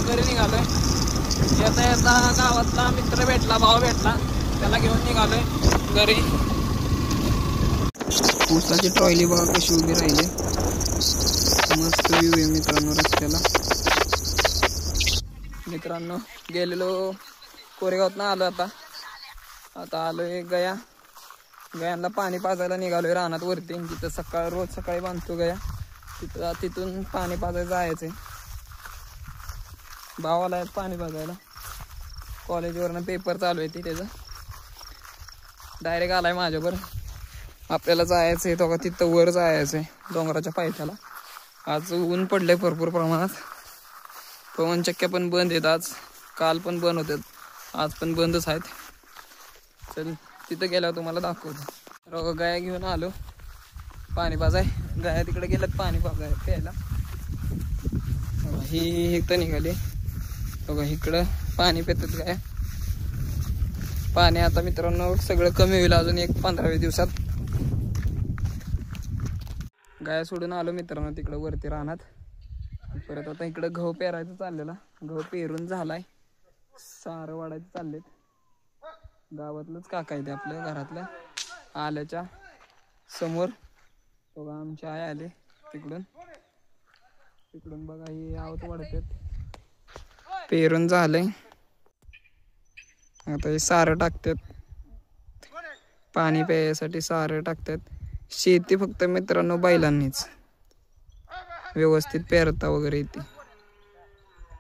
घरी निघालोय. येता येता गावातला मित्र भेटला, भाऊ भेटला, त्याला घेऊन निघालोय घरी. ऊसाची ट्रॉली बघा कशी उभी राहिली. मस्त व्ह्यू आहे मित्रांनो रस्त्याला. मित्रांनो गेलेलो कोरेगावात ना आलो. आता आलोय गयांना पाणी पाजायला निघालोय रानात वरती. जिथं रोज सकाळी बांधतो गया, तिथून पाणी पाजायला जायचंय. भावाला पाणी पाजायला. कॉलेजवरनं पेपर चालू आहे त्याचं. डायरेक्ट आलाय माझ्यावर. आपल्याला जायचंय तो का तिथं वर जायचंय डोंगराच्या पायथ्याला. आज ऊन पडलंय भरपूर प्रमाणात. पवनचक्क्या पण बंद आहेत आज. काल पण बंद होत्यात, आज पण बंदच आहेत. चल तिथं गेल्यावर तुम्हाला दाखवतो. गाया घेऊन आलो पाणी पाजाय. गाया तिकडे गेल्यात पाणी पाजाय प्यायला. ही इथं निघाली बघा. इकडं पाणी पितात गाया. पाणी आता मित्रांनो सगळं कमी होईल अजून 15-20 दिवसात. गाया सोडून आलो मित्रांनो तिकडं वरती रानात. परत आता इकडं गहू पेरायचं चाललेला. गहू पेरून झालाय. सारं वाढायचं चाललेत. गावातलंच काका आहे ते आपल्या घरातल्या. आल्याच्या समोर बघा आमची आई आले तिकडून बघा ही आवत वाढतात. पेरून झालंय. आता हे सारं टाकतात. पाणी प्यायसाठी सारं टाकतात. शेती फक्त मित्रांनो बैलांनीच व्यवस्थित पेरता वगैरे येते.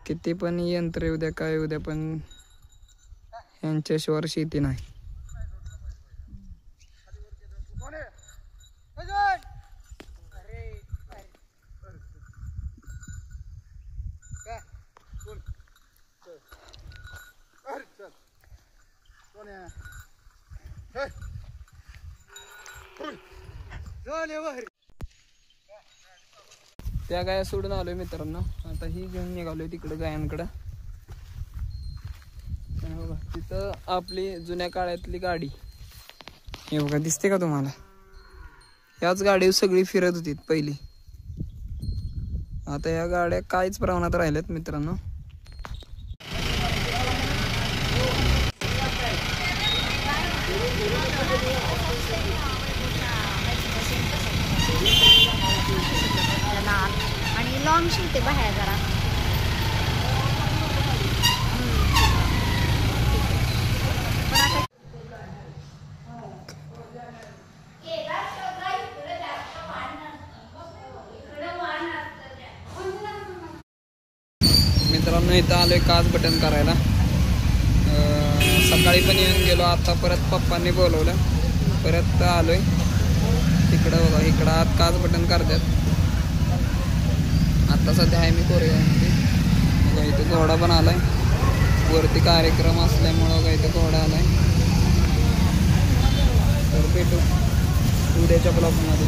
किती पण यंत्र येऊ द्या काय येऊ द्या, पण यांच्याशिवाय शेती नाही. त्या गाया सोडून आलोय मित्रांनो. आता ही घेऊन निघालोय तिकडे गायांकडं. बघा तिथं आपली जुन्या काळातली गाडी हे बघा दिसते का तुम्हाला. याच गाडी सगळी फिरत होती पहिली. आता या गाड्या काहीच प्रमाणात राहिल्यात मित्रांनो. आणि लॉंग शिवते बाहेर जरा. मित्रांनो इथं आलोय काच बटन करायला. सकाळी पण येऊन गेलो. आता परत पप्पांनी बोलवलं, परत आलोय तिकडं. बघा इकडं आत काच बटन करतात. आता सध्या आहे मी कोरेगावमध्ये. बघा इथं घोडा पण आलाय. वरती कार्यक्रम असल्यामुळं बघा इथं घोडा आलाय. तर भेटू उद्याच्या ब्लॉगमध्ये.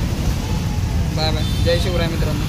Bye bye. जय शिवराय मित्रांनो.